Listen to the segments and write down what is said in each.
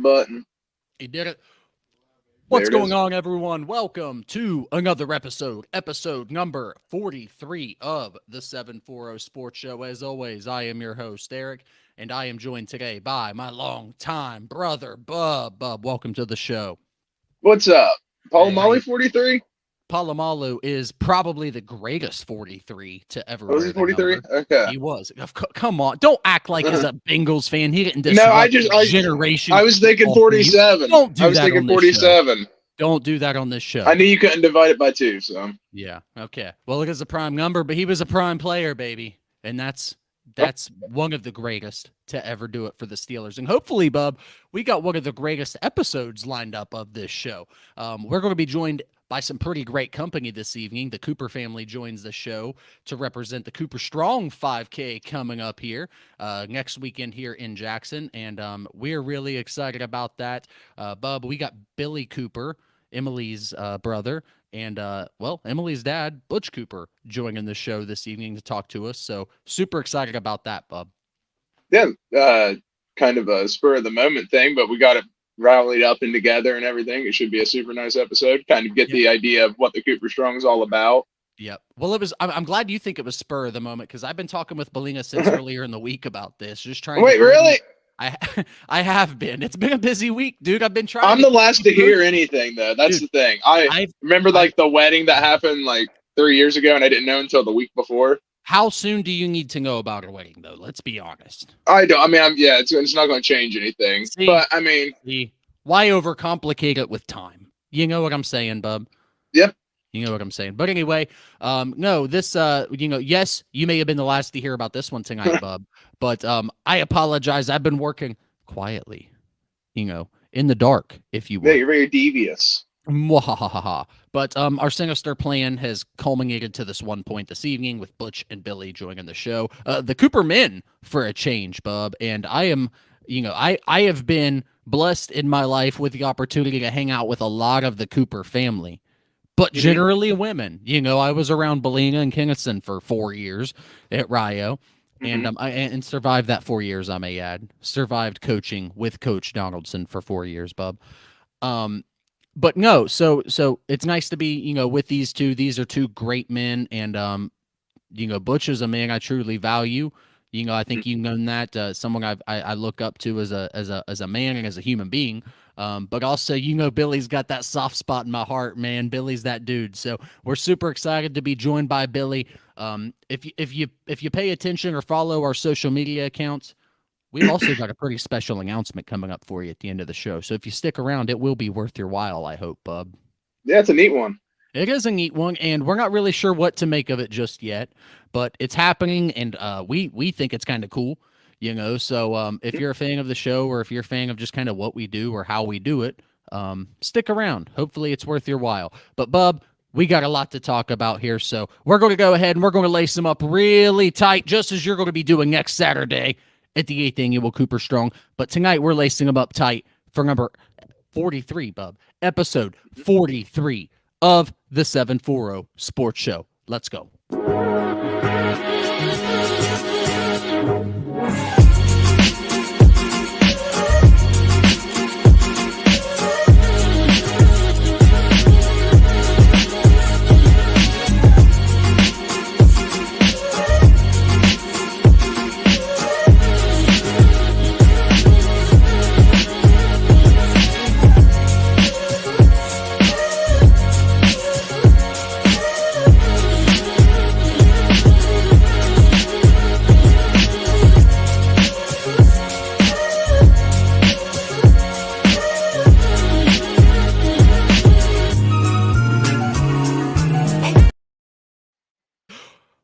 button. He did it. There What's it going is. on, everyone? Welcome to another episode number 43 of the 740 Sports Show. As always, I am your host, Eric, and I am joined today by my longtime brother, Bub. Bub, welcome to the show. What's up? Hey, Molly 43? Palomalu is probably the greatest 43 to ever Was wear he the 43? number. Okay. He was. Come on. Don't act like he's a Bengals fan. He didn't No, disrupt a generation. I of was thinking football for you. 47. Don't do I was that thinking on this show. 47. Don't do that on this show. I knew you couldn't divide it by 2, so. Yeah. Okay. Well, it is a prime number, but he was a prime player, baby, and that's one of the greatest to ever do it for the Steelers. And hopefully, Bub, we got one of the greatest episodes lined up of this show. We're going to be joined by some pretty great company this evening. The Cooper family joins the show to represent the Cooper Strong 5K coming up here next weekend here in Jackson, and we're really excited about that. Bub, we got Billy Cooper, Emily's brother, and Emily's dad, Butch Cooper, joining the show this evening to talk to us. So super excited about that, Bub. Yeah, kind of a spur of the moment thing, but we got it rallied up and together and everything. It should be a super nice episode. Kind of get the idea of what the Cooper Strong is all about. Yep. Well, I'm glad you think it was spur of the moment, because I've been talking with Belina since earlier in the week about this. Just trying. Wait, really? I have been. It's been a busy week, dude. I've been trying. I'm the last to hear anything, though. That's Dude, the thing. I remember the wedding that happened like 3 years ago, and I didn't know until the week before. How soon do you need to know about a wedding, though? Let's be honest. I don't. I mean, it's not going to change anything. See, but I mean, why overcomplicate it with time? You know what I'm saying, Bub? Yep. You know what I'm saying. But anyway, no, this, yes, you may have been the last to hear about this one tonight, Bub. But I apologize. I've been working quietly, in the dark, if you will. Yeah, you're very devious. Mwahahaha. But our sinister plan has culminated to this one point this evening with Butch and Billy joining the show. The Cooper men for a change, Bub. And I am, I have been blessed in my life with the opportunity to hang out with a lot of the Cooper family, but generally women. I was around Belina and Kinnison for 4 years at Rio. And I survived that 4 years, I may add. Survived coaching with Coach Donaldson for 4 years, Bub. But no, so it's nice to be, with these two. These are two great men, and Butch is a man I truly value. I think you know that someone I look up to as a man and as a human being. But also, Billy's got that soft spot in my heart, man. Billy's that dude. So we're super excited to be joined by Billy. If you pay attention or follow our social media accounts, we've also got a pretty special announcement coming up for you at the end of the show. So if you stick around, it will be worth your while, I hope, Bub. Yeah, it's a neat one. It is a neat one, and we're not really sure what to make of it just yet, but it's happening, and we think it's kind of cool, So if you're a fan of the show, or if you're a fan of just kind of what we do or how we do it, stick around. Hopefully it's worth your while. But, Bub, we got a lot to talk about here, so we're going to go ahead and we're going to lace them up really tight, just as you're going to be doing next Saturday at the 8th Annual Cooper Strong. But tonight we're lacing them up tight for number 43, Bub. Episode 43 of the 740 Sports Show. Let's go.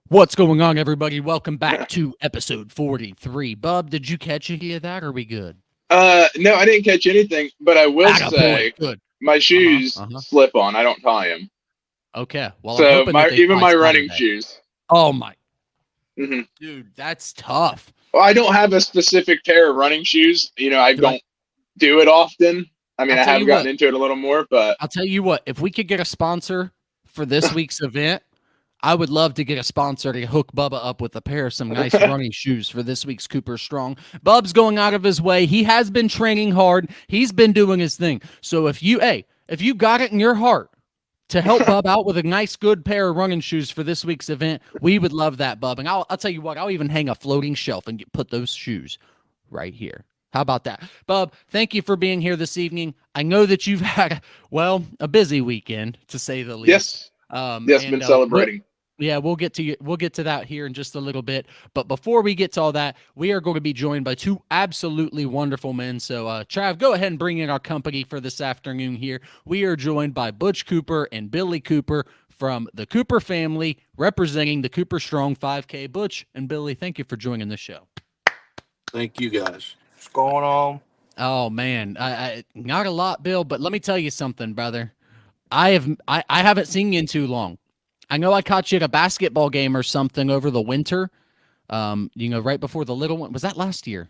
What's going on, everybody? Welcome back to episode 43. Bub, did you catch any of that? Or are we good? No, I didn't catch anything, but I will say good. My shoes slip on. I don't tie them. Okay. Well, so my running shoes. Oh my. Dude, that's tough. Well, I don't have a specific pair of running shoes. I don't do it often. I mean, I have gotten into it a little more, but I'll tell you what, if we could get a sponsor for this week's event, I would love to get a sponsor to hook Bubba up with a pair of some nice running shoes for this week's Cooper Strong. Bub's going out of his way. He has been training hard. He's been doing his thing. So if you got it in your heart to help Bub out with a nice, good pair of running shoes for this week's event, we would love that, Bub. And I'll tell you what, I'll even hang a floating shelf and put those shoes right here. How about that? Bub, thank you for being here this evening. I know that you've had, well, a busy weekend, to say the least. Yes. Yes, been celebrating. We'll get to that here in just a little bit. But before we get to all that, we are going to be joined by two absolutely wonderful men. So, Trav, go ahead and bring in our company for this afternoon here. We are joined by Butch Cooper and Billy Cooper from the Cooper family, representing the Cooper Strong 5K. Butch and Billy, thank you for joining the show. Thank you, guys. What's going on? Oh man, I not a lot, Bill, but let me tell you something, brother. I haven't seen you in too long. I know I caught you at a basketball game or something over the winter. Right before the little one. Was that last year?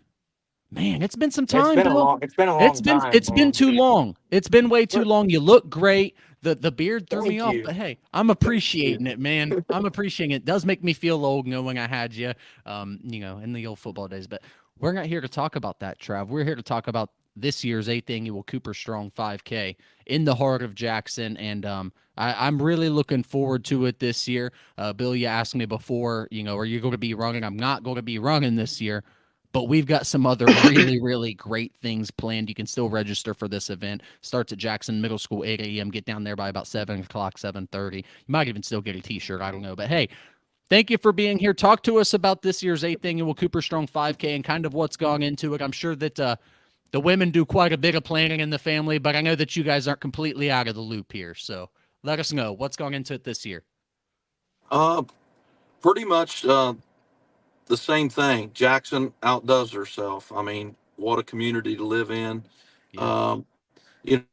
Man, it's been some time, Bill. It's been a long time. It's been too long. It's been way too long. You look great. The beard threw me off, but hey, I'm appreciating it, man. I'm appreciating it. It does make me feel old knowing I had you, in the old football days. But we're not here to talk about that, Trav. We're here to talk about this year's 8th annual Cooper Strong 5K in the heart of Jackson, and I'm really looking forward to it this year. Bill, you asked me before, are you going to be running? I'm not going to be running this year, but we've got some other really, really great things planned. You can still register for this event. Starts at Jackson Middle School, 8 a.m. Get down there by about 7 o'clock, 7:30. You might even still get a T-shirt. I don't know. But, hey, thank you for being here. Talk to us about this year's 8th annual Cooper Strong 5K and kind of what's gone into it. I'm sure that the women do quite a bit of planning in the family, but I know that you guys aren't completely out of the loop here. So let us know what's gone into it this year. Pretty much the same thing. Jackson outdoes herself. I mean, what a community to live in. Yeah.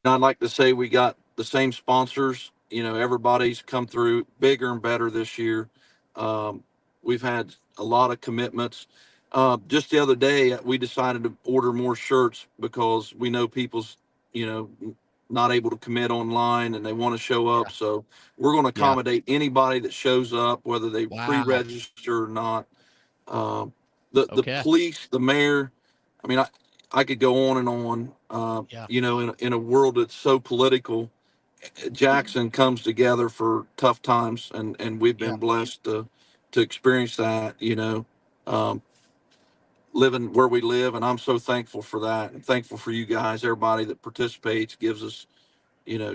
I'd like to say we got the same sponsors. Everybody's come through bigger and better this year. We've had a lot of commitments. Just the other day, we decided to order more shirts because we know people's, not able to commit online and they want to show up. Yeah. So we're going to accommodate anybody that shows up, whether they pre-register or not. The police, the mayor. I mean, I could go on and on. In a world that's so political, Jackson comes together for tough times, and we've been blessed to experience that. Living where we live, and I'm so thankful for that. I'm thankful for you guys, everybody that participates, gives us,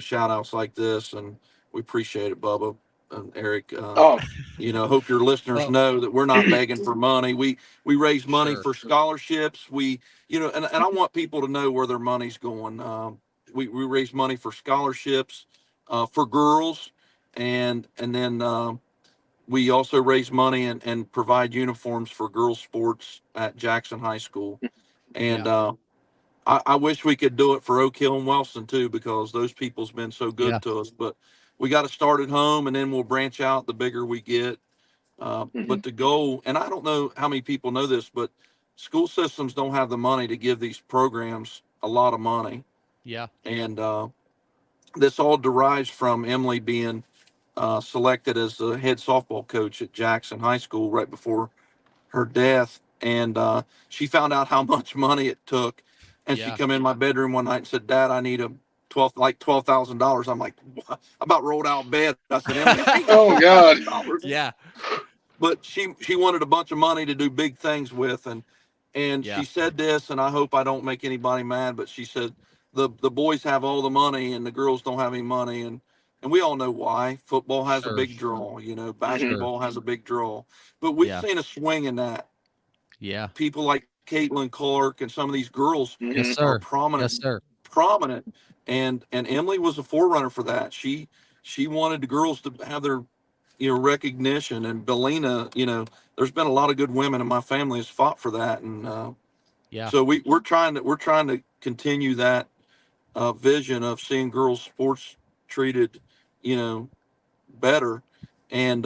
shout outs like this, and we appreciate it, Bubba and Eric. Hope your listeners know that we're not begging for money. We raise money for scholarships. We, and I want people to know where their money's going. We raise money for scholarships for girls, and then we also raise money and provide uniforms for girls sports at Jackson High School. And I wish we could do it for Oak Hill and Wellston too, because those people's been so good to us. But we got to start at home, and then we'll branch out the bigger we get. But the goal, and I don't know how many people know this, but school systems don't have the money to give these programs a lot of money. Yeah. And this all derives from Emily being selected as the head softball coach at Jackson High School right before her death. And she found out how much money it took. And she come in my bedroom one night and said, "Dad, I need $12,000. I'm like, what? I about rolled out of bed. I said, Emily, oh God. Yeah. But she wanted a bunch of money to do big things with. And she said this, and I hope I don't make anybody mad, but she said, the boys have all the money and the girls don't have any money. And we all know why. Football has a big draw, basketball has a big draw. But we've seen a swing in that. Yeah. People like Caitlin Clark and some of these girls are prominent. Yes, sir. Prominent. And Emily was a forerunner for that. She wanted the girls to have their recognition. And Belina, there's been a lot of good women in my family has fought for that. And so we're trying to continue that vision of seeing girls sports treated better. And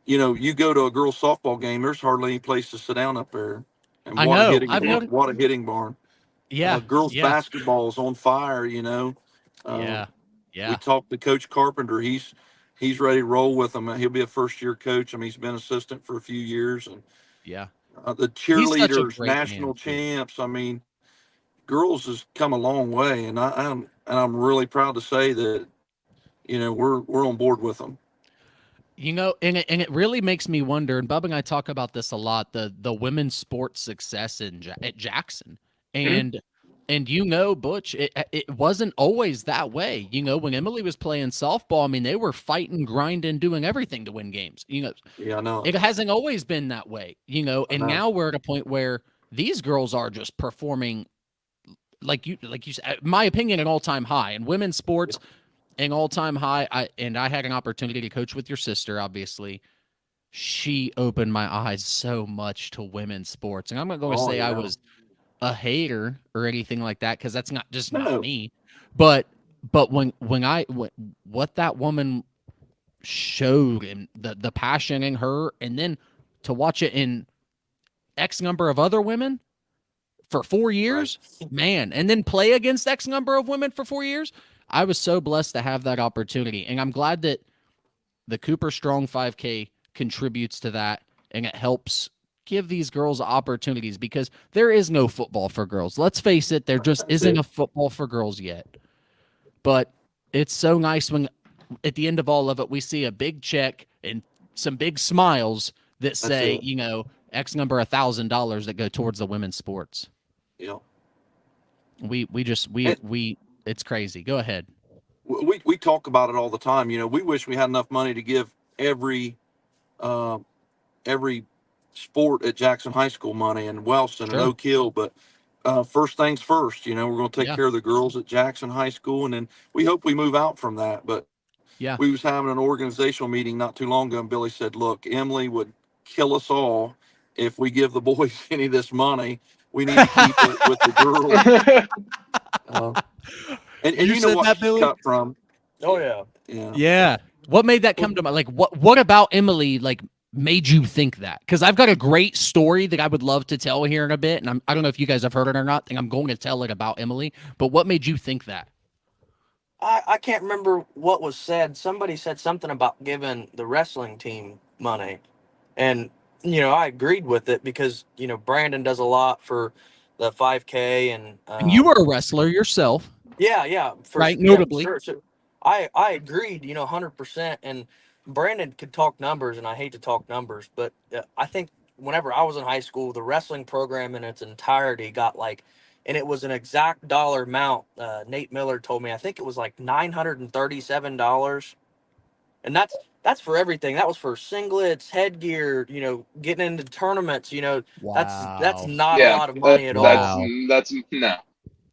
you go to a girls softball game, there's hardly any place to sit down up there. And what a hitting barn. Yeah. Girls basketball is on fire, We talked to Coach Carpenter. He's he's ready to roll with them. He'll be a first-year coach. I mean, he's been assistant for a few years, and Yeah. the He's such a cheerleaders, great national man, too. champs. I mean, girls has come a long way, and I'm really proud to say that, you know, we're on board with them. You know, and it really makes me wonder, and Bub and I talk about this a lot, the women's sports success at Jackson. Mhm. And you know, Butch, it wasn't always that way. You know, when Emily was playing softball, I mean, they were fighting, grinding, doing everything to win games. You know, Yeah, I know. it hasn't always been that way, you know, and now we're at a point where these girls are just performing like you said, my opinion, an all-time high in women's sports, an all-time high. I had an opportunity to coach with your sister, obviously. She opened my eyes so much to women's sports. And I'm not going to say I was a hater or anything like that, because that's not No. me. But what that woman showed, and the passion in her, and then to watch it in X number of other women for 4 years, man, and then play against X number of women for 4 years. I was so blessed to have that opportunity, and I'm glad that the Cooper Strong 5K contributes to that, and it helps give these girls opportunities, because there is no football for girls. Let's face it, there just isn't a football for girls yet. But it's so nice when at the end of all of it, we see a big check and some big smiles that say, you know, X number $1,000 that go towards the women's sports. Yeah. It's crazy. Go ahead. We talk about it all the time. You know, we wish we had enough money to give every sport at Jackson High School money, and Wellston and Oak Hill, but first things first, you know, we're going to take care of the girls at Jackson High School, and then we hope we move out from that. But we was having an organizational meeting not too long ago, and Billy said, look, Emily would kill us all if we give the boys any of this money. We need to keep it with the girls. And you know what she cut from. Oh yeah. Yeah. What made that come to mind? Like, what about Emily, like, made you think that? Because I've got a great story that I would love to tell here in a bit, and I don't know if you guys have heard it or not, and I'm going to tell it about Emily, but what made you think that? I can't remember what was said. Somebody said something about giving the wrestling team money. And, you know, I agreed with it because, you know, Brandon does a lot for the 5K. And you were a wrestler yourself. Yeah. Right, notably. Sure. So I agreed, you know, 100%. And Brandon could talk numbers, and I hate to talk numbers, but I think whenever I was in high school, the wrestling program in its entirety got like, and it was an exact dollar amount. Nate Miller told me, I think it was like $937. And that's for everything. That was for singlets, headgear, you know, getting into tournaments, you know. Wow. That's not a lot of money at all. That's no.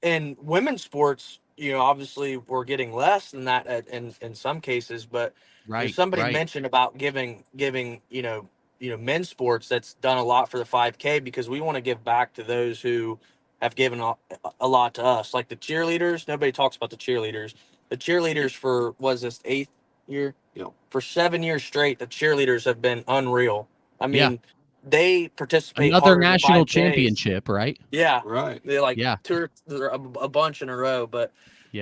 And women's sports, you know, obviously we're getting less than that in some cases, but you know, somebody mentioned about giving you know men's sports. That's done a lot for the 5K, because we want to give back to those who have given a lot to us, like the cheerleaders. Nobody talks about the cheerleaders. The cheerleaders for, was this 8th year? Yeah. For 7 years straight, the cheerleaders have been unreal. I mean, they participate another national championship, right? Yeah, right. They like two or a bunch in a row, but we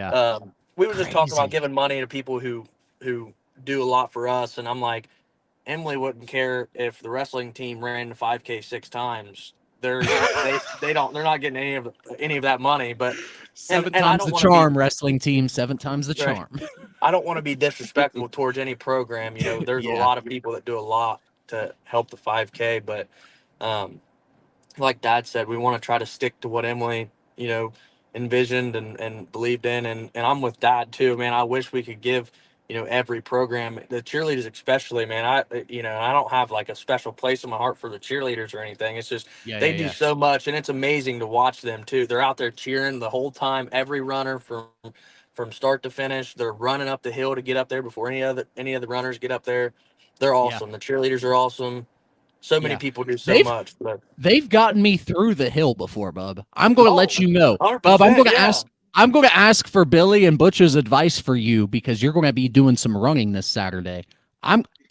were just talking about giving money to people who do a lot for us, and I'm like, Emily wouldn't care if the wrestling team ran the 5K 6 times. They're not getting any of that money, but 7 times the charm, wrestling team, 7 times the charm. I don't want to be disrespectful towards any program. You know, there's a lot of people that do a lot to help the 5K, but like Dad said, we want to try to stick to what Emily, you know, envisioned and believed in, and I'm with Dad too, man. I wish we could give, you know, every program, the cheerleaders especially, man. I don't have like a special place in my heart for the cheerleaders or anything. It's just they do so much, and it's amazing to watch them too. They're out there cheering the whole time, every runner from start to finish. They're running up the hill to get up there before any of the runners get up there. They're awesome. The cheerleaders are awesome. So many people do so much. But they've gotten me through the hill before, Bub. I'm going to let you know, Bub. I'm going to ask for Billy and Butch's advice for you, because you're going to be doing some running this Saturday.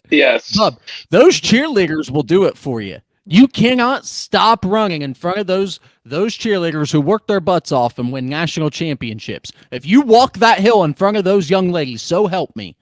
Yes, Bub, those cheerleaders will do it for you. You cannot stop running in front of those cheerleaders who work their butts off and win national championships. If you walk that hill in front of those young ladies, so help me.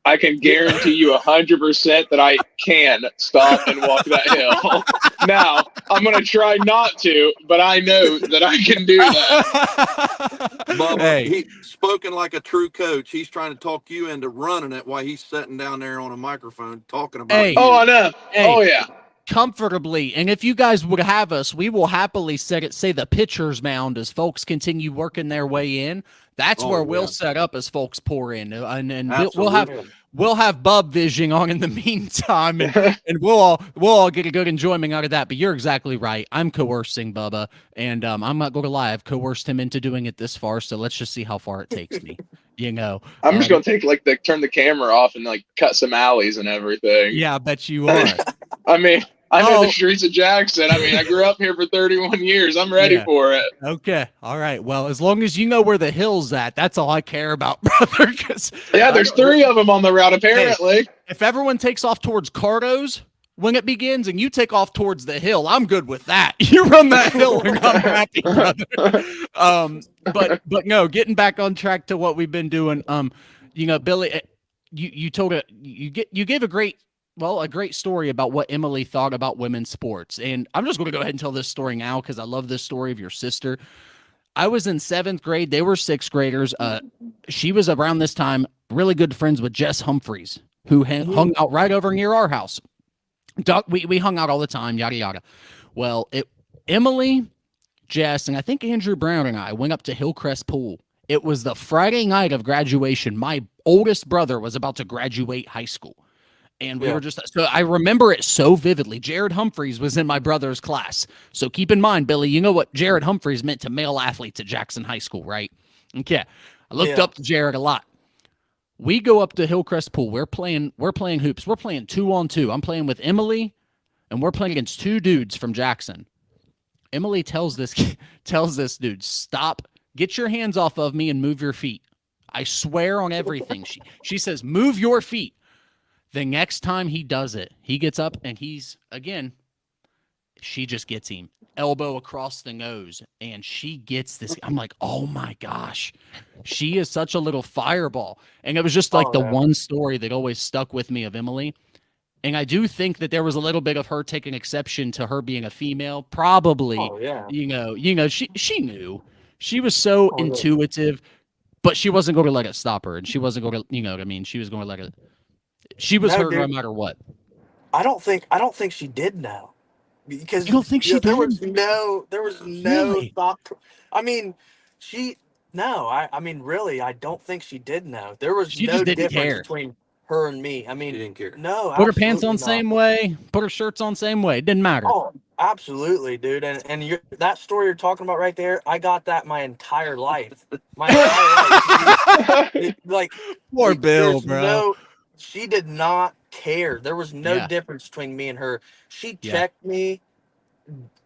I can guarantee you 100% that I can stop and walk that hill. Now, I'm going to try not to, but I know that I can do that. Bubba, Hey. he spoken like a true coach. He's trying to talk you into running it while he's sitting down there on a microphone talking about Hey. you. Oh, I know. Hey. Oh, yeah. Comfortably, and if you guys would have us, we will happily say the pitcher's mound as folks continue working their way in. That's where we'll set up as folks pour in, and we'll have Bub Vision on in the meantime, and we'll all get a good enjoyment out of that. But you're exactly right. I'm coercing Bubba, and I'm not going to lie. I've coerced him into doing it this far, so let's just see how far it takes me. You know, I'm just gonna turn the camera off and cut some alleys and everything. Yeah, I bet you are. I mean, I know the streets of Jackson. I mean, I grew up here for 31 years. I'm ready for it. Okay. All right. Well, as long as you know where the hill's at, that's all I care about, brother. There's 3 of them on the route, apparently. Hey, if everyone takes off towards Cardo's when it begins and you take off towards the hill, I'm good with that. You run that hill and I'm happy, brother. But no, getting back on track to what we've been doing. Billy, you gave a great story about what Emily thought about women's sports. And I'm just going to go ahead and tell this story now because I love this story of your sister. I was in 7th grade. They were 6th graders. She was around this time really good friends with Jess Humphreys, who hung out right over near our house. We hung out all the time, yada, yada. Well, Emily, Jess, and I think Andrew Brown and I went up to Hillcrest Pool. It was the Friday night of graduation. My oldest brother was about to graduate high school. And we were so I remember it so vividly. Jared Humphreys was in my brother's class. So keep in mind, Billy, you know what Jared Humphreys meant to male athletes at Jackson High School, right? Okay. I looked up to Jared a lot. We go up to Hillcrest Pool. We're playing hoops. We're playing 2-on-2. I'm playing with Emily, and we're playing against 2 dudes from Jackson. Emily tells this dude, stop, get your hands off of me and move your feet. I swear on everything. She says, move your feet. The next time he does it, he gets up and she just gets him elbow across the nose and she gets this. I'm like, oh my gosh, she is such a little fireball. And it was just like one story that always stuck with me of Emily. And I do think that there was a little bit of her taking exception to her being a female. Probably, she knew. She was so intuitive, but she wasn't going to let it stop her. And she wasn't going to, you know what I mean? She was going to let it. She was hurt no matter what. I don't think she did know, because you don't think she did? There was no really? Thought. I mean, I mean, really, I don't think she did know. There was no difference between her and me. I mean, she didn't care. No, put her pants on same way, put her shirts on same way. It didn't matter. Oh, absolutely, dude. And that story you're talking about right there, I got that my entire life. My entire life. Like, poor Bill, bro. She did not care. There was no difference between me and her. She checked me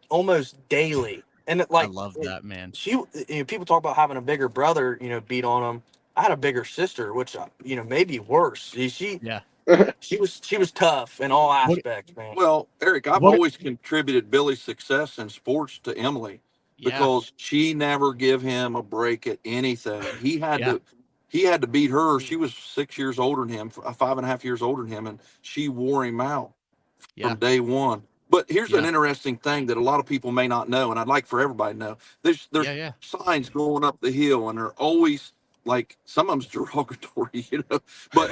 almost daily. And I love that, man. People talk about having a bigger brother, beat on them. I had a bigger sister, which, maybe worse. She was tough in all aspects, man. Well, Eric, I've always contributed Billy's success in sports to Emily because she never give him a break at anything. He had to beat her. She was 6 years older than him, 5.5 years older than him, and she wore him out from day one. But here's an interesting thing that a lot of people may not know, and I'd like for everybody to know. There's signs going up the hill, and they're always like, some of them's derogatory, but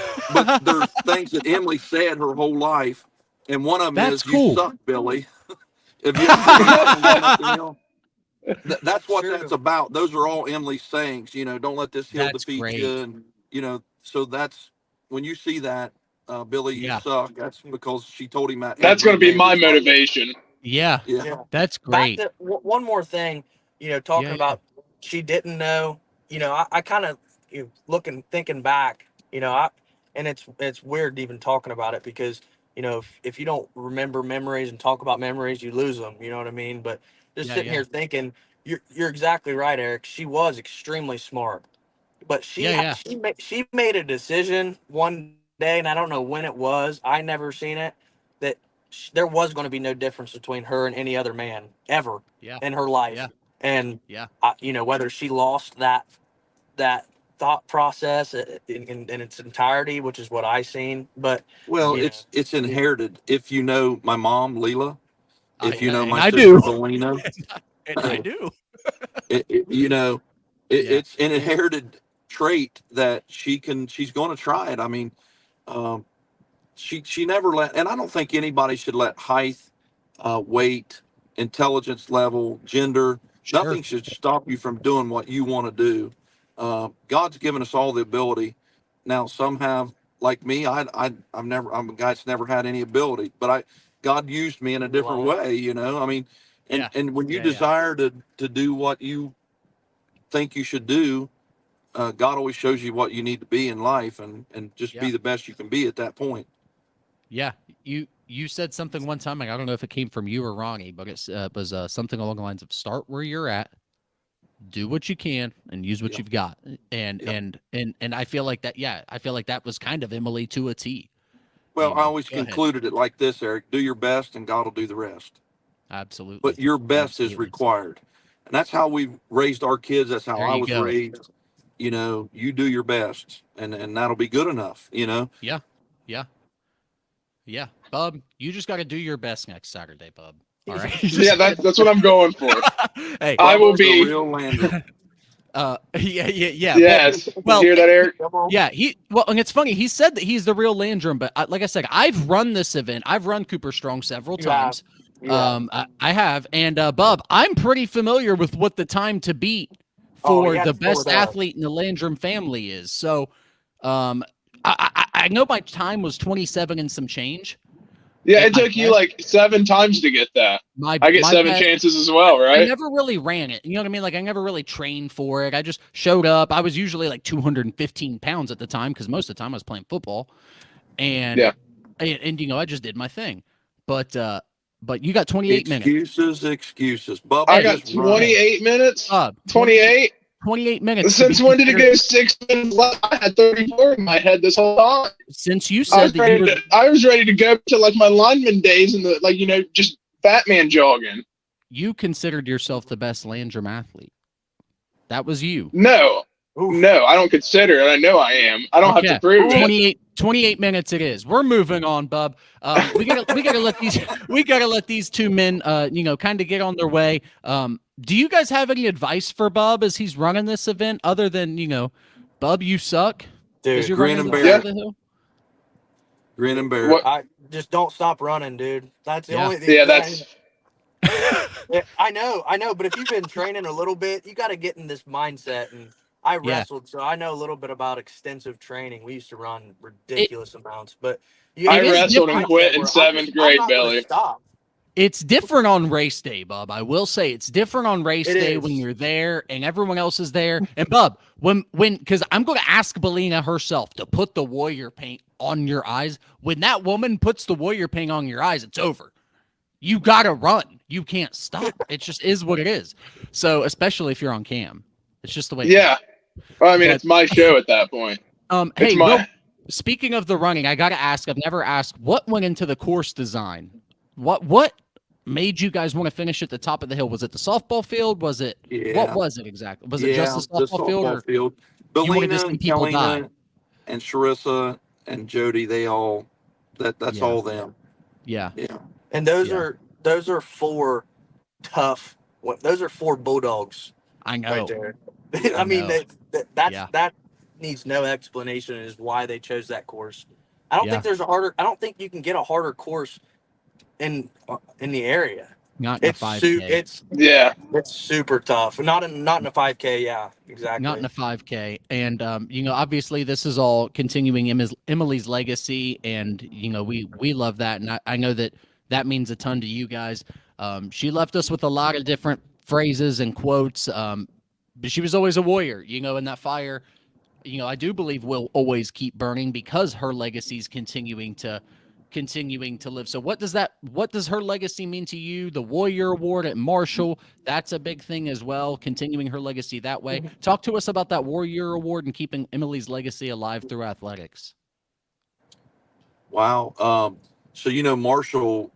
there's things that Emily said her whole life, and one of them is, you suck, Billy. If you up the hill, that's what that's about. Those are all Emily's sayings. Don't let this hill defeat you. And so that's when you see that, Billy, you suck. That's because she told him that. That's going to be my motivation. Yeah, that's great. One more thing, talking about she didn't know. I kind of thinking back. And it's weird even talking about it because if you don't remember memories and talk about memories, you lose them. You know what I mean? But just sitting here thinking, you're exactly right, Eric. She was extremely smart, but she made a decision one day, and I don't know when it was. I never seen it, that there was going to be no difference between her and any other man ever in her life. And whether she lost that thought process in its entirety, which is what I seen. But Well, you it's inherited. If you know my mom, Leela, if you know and my I sister, do, Belina, and I do. you know, Yeah. it's an inherited trait that she's going to try it. I mean, um, she never let, and I don't think anybody should let height, weight, intelligence level, gender, Sure. nothing should stop you from doing what you want to do. God's given us all the ability. Now, some have, like me. I'm a guy that's never had any ability, but God used me in a different way. I mean, Yeah. and when you Yeah, yeah. desire to do what you think you should do, God always shows you what you need to be in life, and just Yeah. be the best you can be at that point. Yeah, you said something one time. Like, I don't know if it came from you or Ronnie, but it was something along the lines of start where you're at, do what you can, and use what Yeah. you've got. And Yeah. and I feel like that. Yeah, I feel like that was kind of Emily to a T. Well, I always Go ahead. concluded it like this, Eric: do your best, and God will do the rest. Absolutely. But your best is Absolutely. required, and that's how we've raised our kids. That's how There I you was go. raised. You do your best, and that'll be good enough. Yeah. Yeah. Yeah. Bub, you just got to do your best next Saturday, Bub. All right. Yeah, that's what I'm going for. Hey. I will Bubba's a be. real Landry. Yeah. Yes. Well, Hear that, Eric? Yeah, and it's funny. He said that he's the real Landrum, but like I said, I've run this event. I've run Cooper Strong several times. I have, and Bub, I'm pretty familiar with what the time to beat for the best athlete in the Landrum family is. So, I know my time was 27 and some change. Yeah, And it took you like 7 times to get that. I get 7 chances as well, I right? never really ran it. You know what I mean? Like, I never really trained for it. I just showed up. I was usually like 215 pounds at the time because most of the time I was playing football. And, Yeah. and I just did my thing. But you got 28 minutes. Excuses. Bubba, I got 28 minutes? 28? 28 minutes. Since when did it go 6 minutes left? I had 34 in my head this whole time. Since you said I was ready to go to like my lineman days and just fat man jogging. You considered yourself the best Landrum athlete. That was you. No. Oof. No, I don't consider it. I know I am. I don't have to prove it. 28 minutes it is. We're moving on, Bub. We gotta let these two men kind of get on their way. Do you guys have any advice for Bub as he's running this event other than, Bub, you suck? Dude, grin and bear. Grin and bear. I just don't stop running, dude. That's the only thing. Yeah, that's I know, but if you've been training a little bit, you got to get in this mindset. And I wrestled, so I know a little bit about extensive training. We used to run ridiculous amounts, but I wrestled and quit in 7th grade, Billy. Stop. It's different on race day, Bub. I will say it's different on race day when you're there and everyone else is there. And Bub, because I'm going to ask Belina herself to put the warrior paint on your eyes. When that woman puts the warrior paint on your eyes, it's over. You got to run. You can't stop. It just is what it is. So, especially if you're on cam, it's just the way. Yeah. Well, I mean, it's my show at that point. Hey, Will, speaking of the running, I got to ask, I've never asked, what went into the course design? What made you guys want to finish at the top of the hill? Was it the softball field? Was it what was it exactly? Was it just the softball field? Belina, Kalina, and Sharissa and Jody, they all that's all them. Yeah. And those are 4 tough. Those are 4 bulldogs. I know. Right there. I mean that needs no explanation as why they chose that course. I don't think there's I don't think you can get a harder course in the area. Not in a 5K. It's super tough. Not in a 5K. Yeah, exactly. Not in a 5K. And obviously this is all continuing Emily's legacy, and we love that, and I know that means a ton to you guys. She left us with a lot of different phrases and quotes. But she was always a warrior. And that fire, I do believe will always keep burning because her legacy is continuing to live. So what does her legacy mean to you? The Warrior Award at Marshall, that's a big thing as well, continuing her legacy that way. Talk to us about that Warrior Award and keeping Emily's legacy alive through athletics. Wow. So Marshall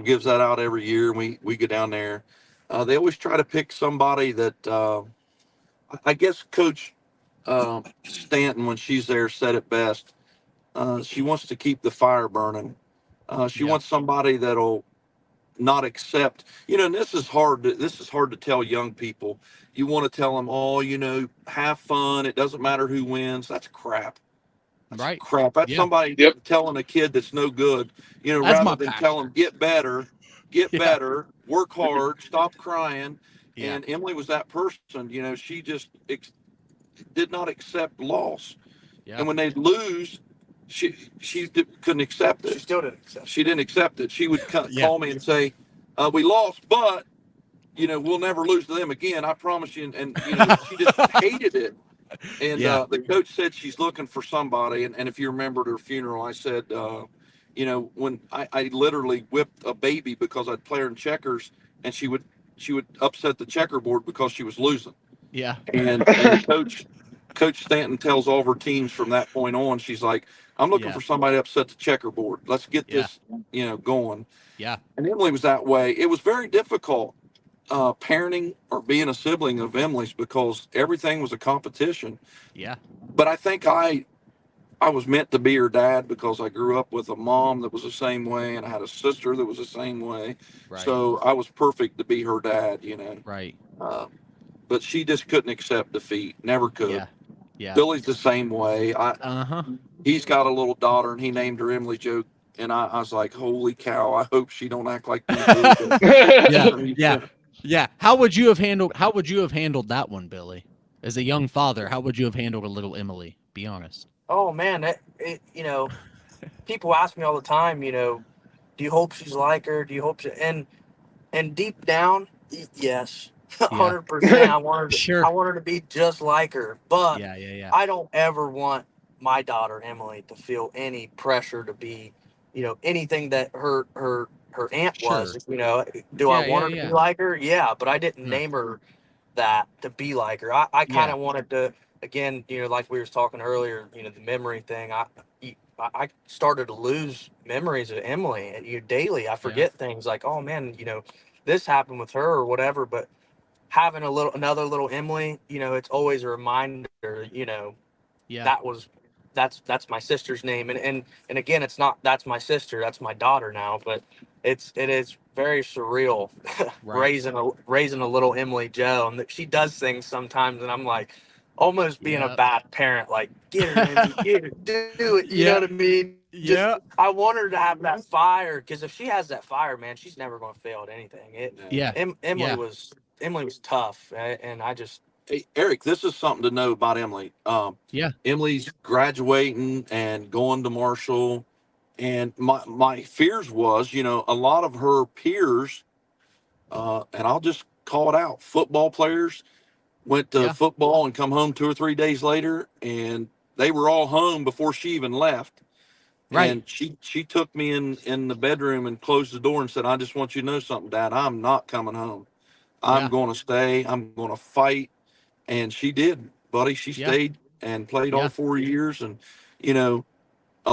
gives that out every year. We go down there. They always try to pick somebody that I guess Coach Stanton, when she's there, said it best. She wants to keep the fire burning. She wants somebody that'll not accept, and this is hard to tell young people. You want to tell them, oh, have fun. It doesn't matter who wins. That's crap. Right. Crap. That's Yeah. somebody telling a kid that's no good, That's rather my than passion. tell them get better, Yeah. better, work hard, stop crying. Yeah. And Emily was that person. She just did not accept loss. Yeah. And when they'd lose, she couldn't accept it. She still didn't accept it. She didn't accept it. She would Yeah. call me and say, we lost, but, we'll never lose to them again. I promise you. And she just hated it. And Yeah. the coach said she's looking for somebody. And if you remember at her funeral, I said, when I literally whipped a baby because I'd play her in checkers, and she would upset the checkerboard because she was losing. Yeah. And the Coach Stanton tells all of her teams from that point on, she's like, I'm looking for somebody to upset the checkerboard. Let's get this, going. Yeah. And Emily was that way. It was very difficult parenting or being a sibling of Emily's because everything was a competition. Yeah. But I think I was meant to be her dad because I grew up with a mom that was the same way, and I had a sister that was the same way. Right. So I was perfect to be her dad, Right. But she just couldn't accept defeat. Never could. Yeah. Yeah. Billy's the same way. He's got a little daughter, and he named her Emily Jo. And I was like, holy cow! I hope she don't act like this. Yeah. How would you have handled that one, Billy? As a young father, how would you have handled a little Emily? Be honest. Oh man, people ask me all the time, do you hope she's like her? Do you hope and deep down, yes, 100%. I want her. I want her to be just like her. But yeah. I don't ever want my daughter Emily to feel any pressure to be, anything that her aunt was. Do I want her to be like her? Yeah, but I didn't name her that to be like her. I kind of wanted to. Again, like we were talking earlier, the memory thing. I started to lose memories of Emily daily. I forget things like, oh man, this happened with her or whatever. But having another little Emily, it's always a reminder. That's my sister's name, and again, it's not that's my sister, that's my daughter now. But it is very surreal raising a little Emily Jo, and she does things sometimes, and I'm like. Almost being a bad parent, like get her, Lindsay, get her, do it. You know what I mean? I want her to have that fire because if she has that fire, man, she's never going to fail at anything. Emily was tough, and I just. Hey, Eric, this is something to know about Emily. Emily's graduating and going to Marshall, and my fears was, a lot of her peers, and I'll just call it out, football players. Went to football and come home 2 or 3 days later, and they were all home before she even left. Right. And she took me in the bedroom and closed the door and said, I just want you to know something, Dad. I'm not coming home. I'm going to stay. I'm going to fight. And she did, buddy. She stayed and played all 4 years. And, a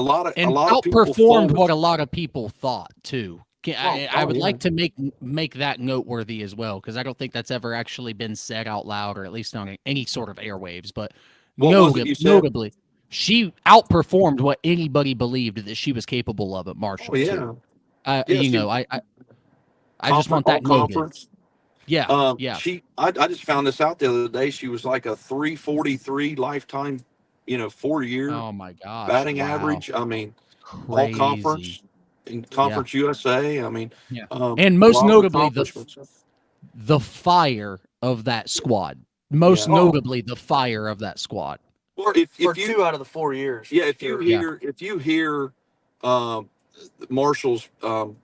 lot of people outperformed what a lot of people thought, too. I would like to make that noteworthy as well, because I don't think that's ever actually been said out loud, or at least on any sort of airwaves. But notably, she outperformed what anybody believed that she was capable of at Marshall. I just want that conference. Noted. I just found this out the other day. She was like a 343 lifetime, 4-year. Oh my gosh, batting average. I mean, all conference. In Conference USA, I mean, and most notably the fire of that squad. Most notably the fire of that squad. Or if you 2 out of the 4 years. Yeah, if you hear Marshall's, when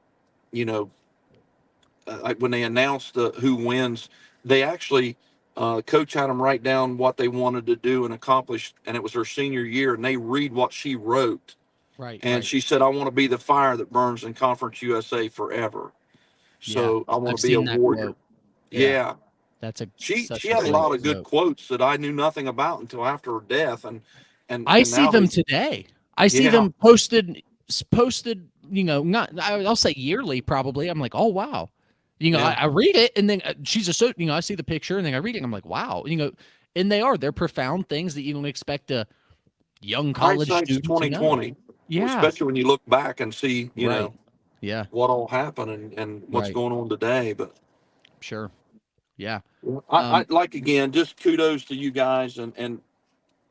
they announced who wins, they actually coach had them write down what they wanted to do and accomplish, and it was her senior year, and they read what she wrote. Right. And she said, I want to be the fire that burns in Conference USA forever. So I want to be a warrior. That's she had a lot of good quotes that I knew nothing about until after her death. And I see them today. I see them posted, I'll say yearly probably. I'm like, oh wow. I read it, and then she's I see the picture, and then I read it, and I'm like, wow. and they're profound things that you don't expect a young college Hindsight's student to know. 2020. Yeah, Especially when you look back and see, you Right. know, yeah, what all happened and what's Right. going on today. But sure, yeah, I like, again, just kudos to you guys and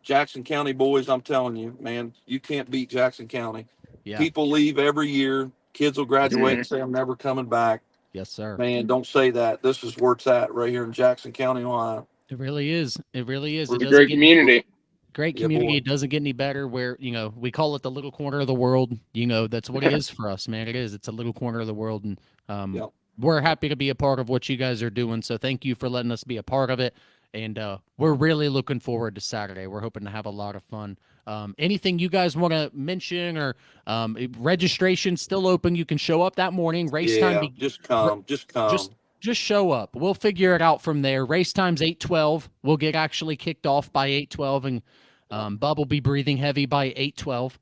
Jackson County boys. I'm telling you, man, you can't beat Jackson County. yeah, People leave every year. Kids will graduate and say, I'm never coming back. yes, sir. Man, don't say that. This is where it's at, right here in Jackson County, Ohio. It really is. It really is. It's It It's a doesn't great get community. great Yeah, community. boy. It doesn't get any better. Where we call it the little corner of the world. That's what it is for us, man. It is. It's a little corner of the world, and Yep. we're happy to be a part of what you guys are doing. So thank you for letting us be a part of it. And we're really looking forward to Saturday. We're hoping to have a lot of fun. Anything you guys want to mention, or registration still open? You can show up that morning. Race Yeah, time. just come. Just show up. We'll figure it out from there. Race time's 8:12. We'll get actually kicked off by 8:12, and Bub will be breathing heavy by 8:12.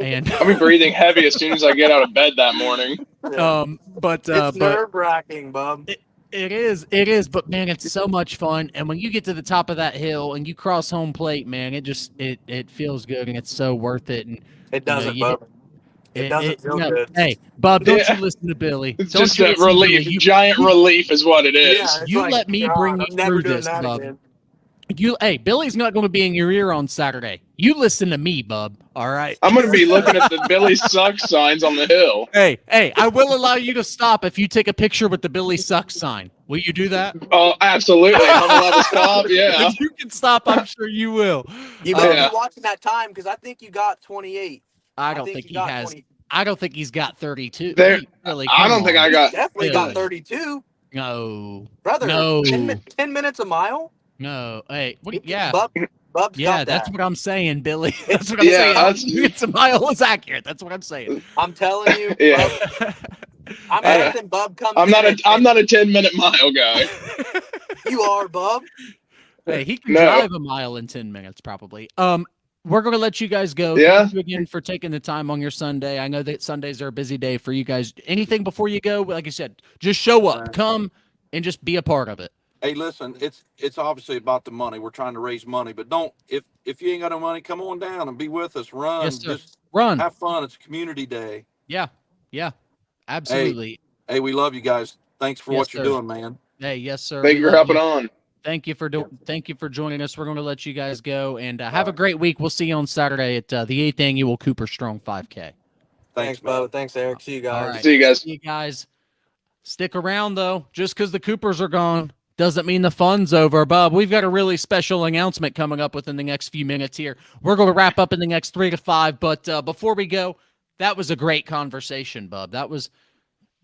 And I'll be breathing heavy as soon as I get out of bed that morning. but It's nerve-wracking, bub. it is. But man, it's so much fun. And when you get to the top of that hill and you cross home plate, man, it feels good, and it's so worth it. And It doesn't, you- bub. It doesn't feel good. Hey, Bob, don't Yeah. you listen to Billy? It's Don't just you a listen to relief, Billy. giant relief is what it is. Yeah, it's You like, let me God, bring you I'm never through doing this, that bub. again. Hey, Billy's not going to be in your ear on Saturday. You listen to me, bub. All right. I'm going to be looking at the Billy Sucks signs on the hill. Hey, I will allow you to stop if you take a picture with the Billy Sucks sign. Will you do that? Oh, absolutely. I'm allowed to stop. Yeah. If you can stop, I'm sure you will. You better Yeah. be watching that time because I think you got 28. I don't think you he got has. 20. I don't think he's got 32. There- Really, I come don't think on. I got. Definitely Billy. got 32. No, Brother, No. 10 minutes a mile? no. Hey, yeah. Bub's Yeah, got that's that. what I'm saying, Billy. That's what I'm Yeah, saying. that's- It's a mile is accurate. That's what I'm saying. I'm telling you, Yeah. Bub, I'm Hey, guessing Bub comes I'm in not a. and- I'm not a 10-minute mile guy. You are, Bub. Hey, he can No. drive a mile in 10 minutes, probably. We're going to let you guys go. Yeah. Thank you again for taking the time on your Sunday. I know that Sundays are a busy day for you guys. Anything before you go? Like I said, just show up, Right. come, and just be a part of it. Hey, listen, it's obviously about the money. We're trying to raise money, but don't, if you ain't got no money, come on down and be with us. Run, Yes, sir. just Run. have fun. It's a community day. Yeah. Absolutely. Hey, we love you guys. Thanks for Yes, what you're sir. doing, man. Hey, yes, sir. Thank We you for love helping on. Thank you for thank you for joining us. We're going to let you guys go, and have a right. great week. We'll see you on Saturday at the 8th annual Cooper Strong 5K. Thanks, man. Bub. Thanks, Eric. See you guys. All right. See you guys. You guys stick around though. Just because the Coopers are gone doesn't mean the fun's over. Bub, we've got a really special announcement coming up within the next few minutes here. We're going to wrap up in the next 3 to 5, but before we go, that was a great conversation, Bub. That was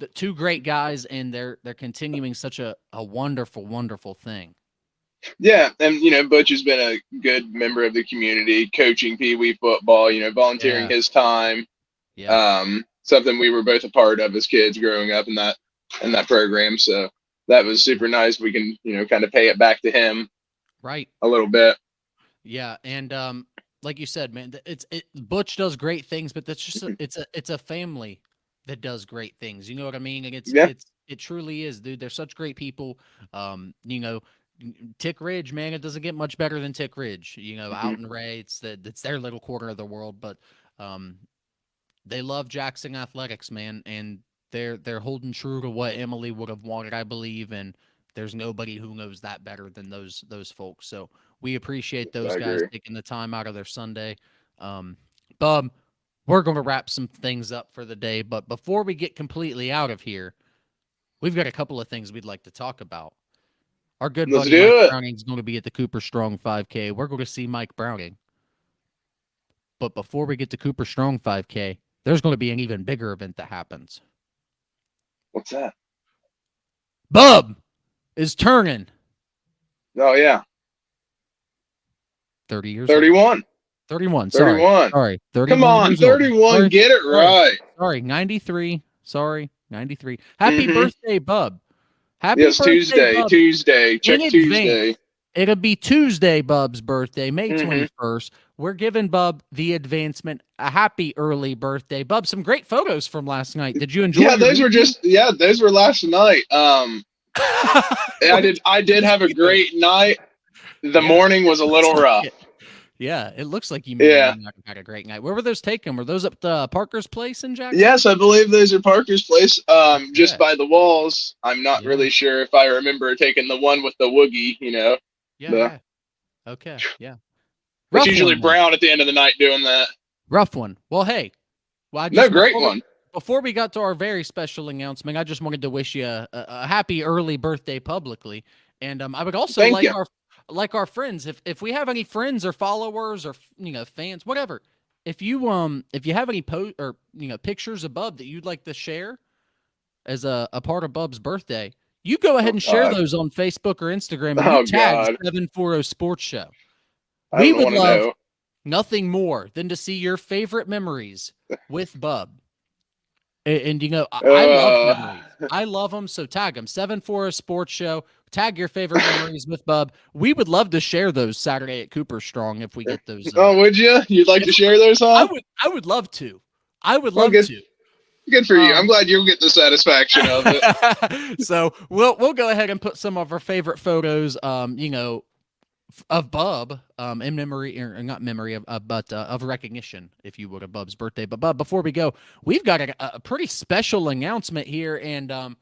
the two great guys, and they're continuing such a wonderful, wonderful thing. Yeah, and Butch has been a good member of the community, coaching Pee Wee football. Volunteering Yeah. his time. Yeah. Something we were both a part of as kids growing up in that program. So that was super nice. We can kind of pay it back to him Right. a little bit. Yeah, and like you said, man, Butch does great things, but that's just it's a family that does great things. You know what I mean? And Yeah. it truly is, dude. They're such great people. Tick Ridge, man, it doesn't get much better than Tick Ridge. Out in Ray, it's their little corner of the world, but they love Jackson athletics, man, and they're holding true to what Emily would have wanted, I believe, and there's nobody who knows that better than those folks. So we appreciate those I guys agree. taking the time out of their Sunday. Bub, we're going to wrap some things up for the day, but before we get completely out of here, we've got a couple of things we'd like to talk about. Our good Let's buddy do Mike it. Browning is going to be at the Cooper Strong 5K. We're going to see Mike Browning. But before we get to Cooper Strong 5K, there's going to be an even bigger event that happens. What's that? Bub is turning Oh yeah, 30 years old. 31. 31. Sorry. 31. Sorry. 31 Come on, years old. 31. Sorry. Get it right. Sorry. 93. Sorry. 93. Happy Mhm. birthday, Bub. Happy Yes, birthday, Tuesday. Bub. Tuesday. Check In Tuesday. advance. It'll be Tuesday, Bub's birthday, May Mhm. 21st. We're giving Bub the advancement a happy early birthday. Bub, some great photos from last night. Did you enjoy Yeah, your those were weekend? those were last night. I did have a great night. the morning was a little rough. Yeah, it looks like you had a great night. Where were those taken? Were those up to Parker's place in Jackson? Yes, I believe those are Parker's place. Just by the walls. I'm not really sure if I remember taking the one with the woogie, Yeah. Okay. Yeah. It's usually Brown at the end of the night doing that. Rough one. Well, hey. Great one. Before we got to our very special announcement, I just wanted to wish you a happy early birthday publicly. And I would also like our friends, if we have any friends or followers or fans, whatever, if you have any pictures of Bub that you'd like to share as a part of Bub's birthday, you go ahead and share those on Facebook or Instagram and tag 740 Sports Show. We would love nothing more than to see your favorite memories with Bub. And I love memories. I love them. So tag them 740 Sports Show. Tag your favorite memories with Bub. We would love to share those Saturday at Cooper Strong if we get those. Would you? You'd like to share those, huh? I would love to. I would love to. Good for you. I'm glad you'll get the satisfaction of it. So we'll go ahead and put some of our favorite photos, of Bub, in memory, or not memory of, but of recognition, if you would, of Bub's birthday. But Bub, before we go, we've got a pretty special announcement here, and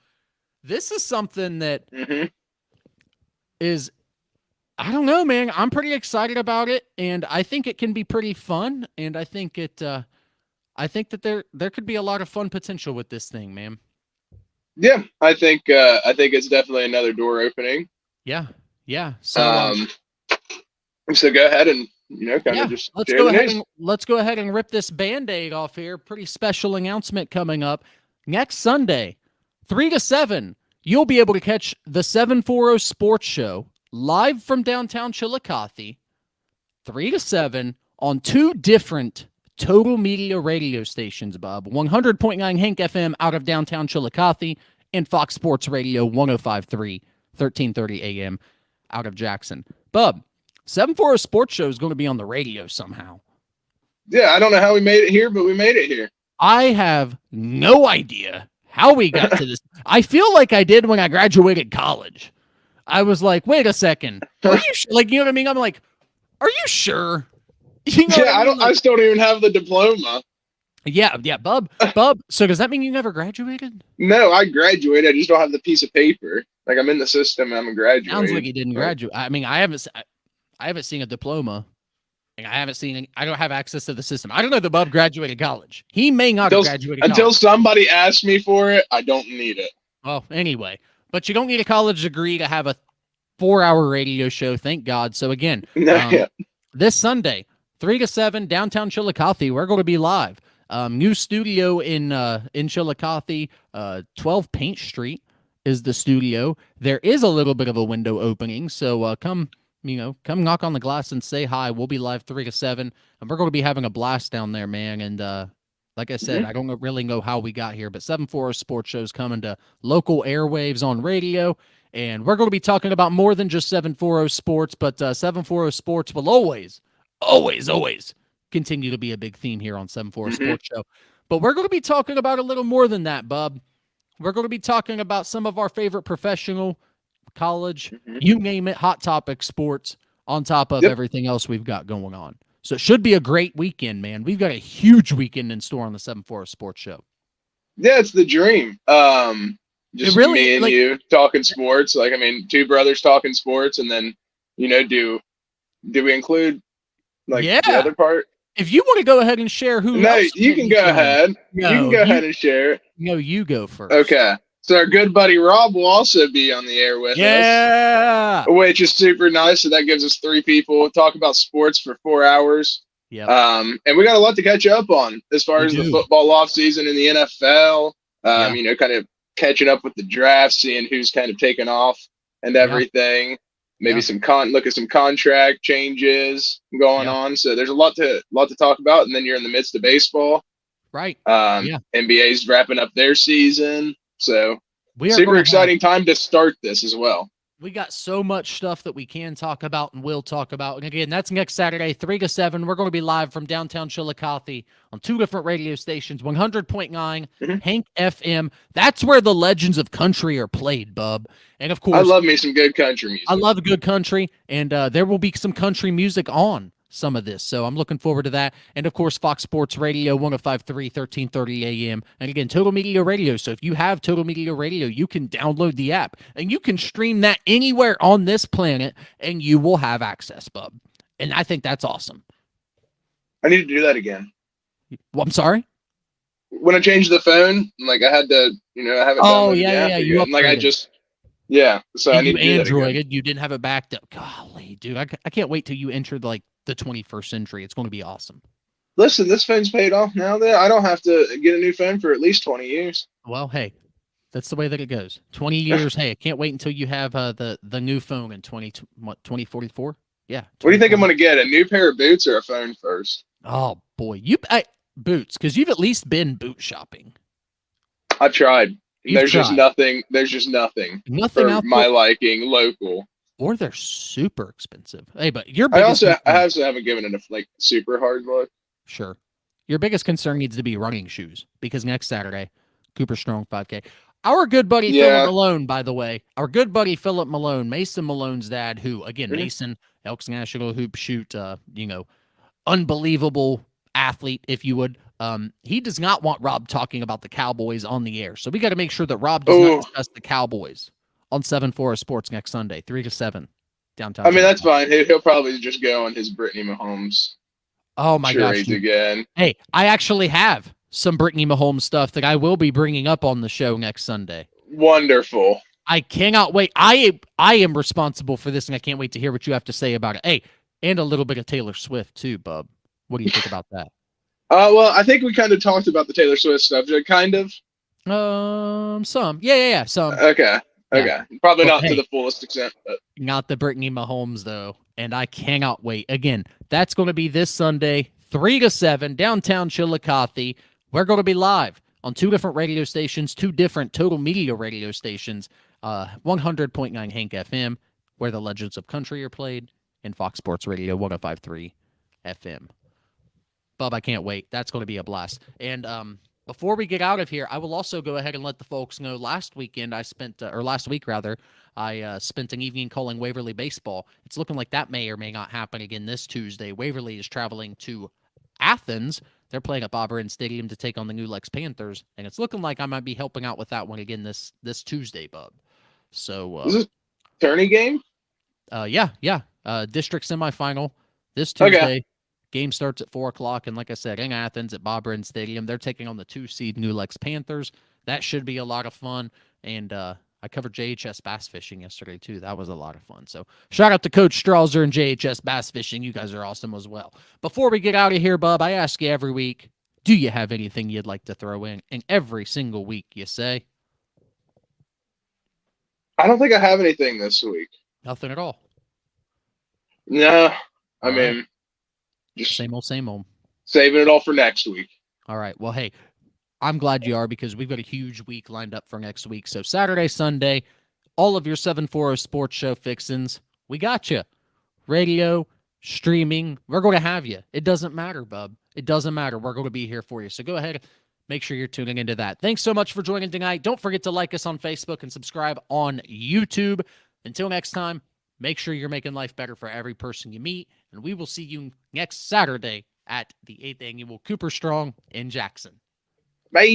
this is something that is, I don't know, man. I'm pretty excited about it, and I think it can be pretty fun, and I think that there could be a lot of fun potential with this thing, man. Yeah, I think it's definitely another door opening. Yeah. So so go ahead and just let's go ahead and rip this Band-Aid off here. Pretty special announcement coming up next Sunday, 3 to 7. You'll be able to catch the 740 Sports Show live from downtown Chillicothe, 3 to 7 on 2 different Total Media radio stations, Bob. 100.9 Hank FM out of downtown Chillicothe and Fox Sports Radio 105.3, 1330 AM out of Jackson. Bub, 740 Sports Show is going to be on the radio somehow. Yeah, I don't know how we made it here, but we made it here. I have no idea how we got to this. I feel like I did when I graduated college. I was like, wait a second. Are you like, you know what I mean? I'm like, are you sure? I still don't even have the diploma. Yeah, Bub. So does that mean you never graduated? No, I graduated. I just don't have the piece of paper. Like, I'm in the system and I'm a graduate. Sounds like you didn't graduate. I mean, I haven't seen a diploma. And I don't have access to the system. I don't know that Bub graduated college. He may not have graduated until college. Somebody asks me for it. I don't need it. Well, anyway, but you don't need a college degree to have a 4-hour radio show. Thank God. So again, this Sunday, 3 to 7, downtown Chillicothe, we're going to be live. New studio in Chillicothe, 12 Paint Street is the studio. There is a little bit of a window opening, so come knock on the glass and say hi. We'll be live 3 to 7, and we're going to be having a blast down there, man. And like I said, I don't really know how we got here, but 740 Sports Show's coming to local airwaves on radio, and we're going to be talking about more than just 740 Sports, but 740 Sports will always continue to be a big theme here on 740 Sports Show. But we're going to be talking about a little more than that, Bub. We're going to be talking about some of our favorite professional, college, you name it, hot topic sports on top of everything else we've got going on. So it should be a great weekend, man. We've got a huge weekend in store on the 740 Sports Show. Yeah, it's the dream. Just really, me and you talking sports. Like, I mean, two brothers talking sports, and then, do we include the other part? If you want to go ahead and share who. No, you can go ahead. You can go ahead and share it. No, you go first. Okay. So our good buddy Rob will also be on the air with us. Which is super nice. So that gives us 3 people. We'll talk about sports for 4 hours. Yeah. And we got a lot to catch up on as far as the football off season in the NFL. Kind of catching up with the draft, seeing who's kind of taken off and everything. Maybe look at some contract changes going on. So there's a lot to talk about. And then you're in the midst of baseball. Right. NBA's wrapping up their season. So super exciting time to start this as well. We got so much stuff that we can talk about and will talk about. And again, that's next Saturday, 3 to 7. We're going to be live from downtown Chillicothe on 2 different radio stations, 100.9, Hank FM. That's where the legends of country are played, bub. And of course, I love me some good country music. I love good country, and there will be some country music on some of this. So I'm looking forward to that. And of course, Fox Sports Radio, 105.3, 1330 AM. And again, Total Media Radio. So if you have Total Media Radio, you can download the app and you can stream that anywhere on this planet and you will have access, bub. And I think that's awesome. I need to do that again. Well, I'm sorry? When I changed the phone, like I had to, I haven't done yeah. You so I need to do that Androided, again. you didn't have it backed up. Golly, dude, I can't wait till you enter like the 21st century. It's going to be awesome. Listen, this phone's paid off now. There, I don't have to get a new phone for at least 20 years. Well, hey, that's the way that it goes. 20 years. Hey, I can't wait until you have the new phone in 2044. Yeah. What do you think I'm going to get? A new pair of boots or a phone first? Oh boy, boots, because you've at least been boot shopping. I tried. There's tried. just nothing. There's just nothing for out my there. Liking local. Or they're super expensive. Hey, but your I biggest also haven't given it a super hard look. Sure. Your biggest concern needs to be running shoes, because next Saturday, Cooper Strong 5K. Our good buddy Philip Malone, by the way, Philip Malone, Mason Malone's dad, who again, Mason, Elks National Hoop Shoot, unbelievable athlete, if you would. He does not want Rob talking about the Cowboys on the air. So we got to make sure that Rob does not discuss the Cowboys on 7-4 Sports next Sunday, 3 to 7, downtown. I mean, that's fine. He'll probably just go on his Brittany Mahomes. Oh my gosh! Again. Hey, I actually have some Brittany Mahomes stuff that I will be bringing up on the show next Sunday. Wonderful! I cannot wait. I am responsible for this, and I can't wait to hear what you have to say about it. Hey, and a little bit of Taylor Swift too, bub. What do you think about that? Well, I think we kind of talked about the Taylor Swift subject, kind of. Some. Yeah, some. Okay. Probably not to the fullest extent, but not the Brittany Mahomes though. And I cannot wait. Again, that's going to be this Sunday, 3 to 7, downtown Chillicothe. We're going to be live on 2 different radio stations, 2 different Total Media radio stations, 100.9 Hank FM, where the Legends of Country are played, and Fox Sports Radio 105.3 FM. Bub, I can't wait. That's going to be a blast. And before we get out of here, I will also go ahead and let the folks know last week I spent an evening calling Waverly baseball. It's looking like that may or may not happen again this Tuesday. Waverly is traveling to Athens. They're playing at Bob Ryan Stadium to take on the New Lex Panthers, and it's looking like I might be helping out with that one again this Tuesday, bub. So is this a tourney game? Yeah. District semifinal this Tuesday. Okay. Game starts at 4:00, and like I said, in Athens at Bob Ryan Stadium, they're taking on the 2-seed New Lex Panthers. That should be a lot of fun, and I covered JHS bass fishing yesterday too. That was a lot of fun. So shout out to Coach Strauser and JHS bass fishing. You guys are awesome as well. Before we get out of here, bub, I ask you every week, do you have anything you'd like to throw in? And every single week you say, I don't think I have anything this week. Nothing at all. No, I mean, just same old. Saving it all for next week. All right. Well, hey, I'm glad you are, because we've got a huge week lined up for next week. So Saturday, Sunday, all of your 740 sports show fixins, we got you. Radio, streaming, we're going to have you. It doesn't matter, bub. It doesn't matter. We're going to be here for you. So go ahead, make sure you're tuning into that. Thanks so much for joining tonight. Don't forget to like us on Facebook and subscribe on YouTube. Until next time, make sure you're making life better for every person you meet, and we will see you next Saturday at the 8th Annual Cooper Strong in Jackson. Bye.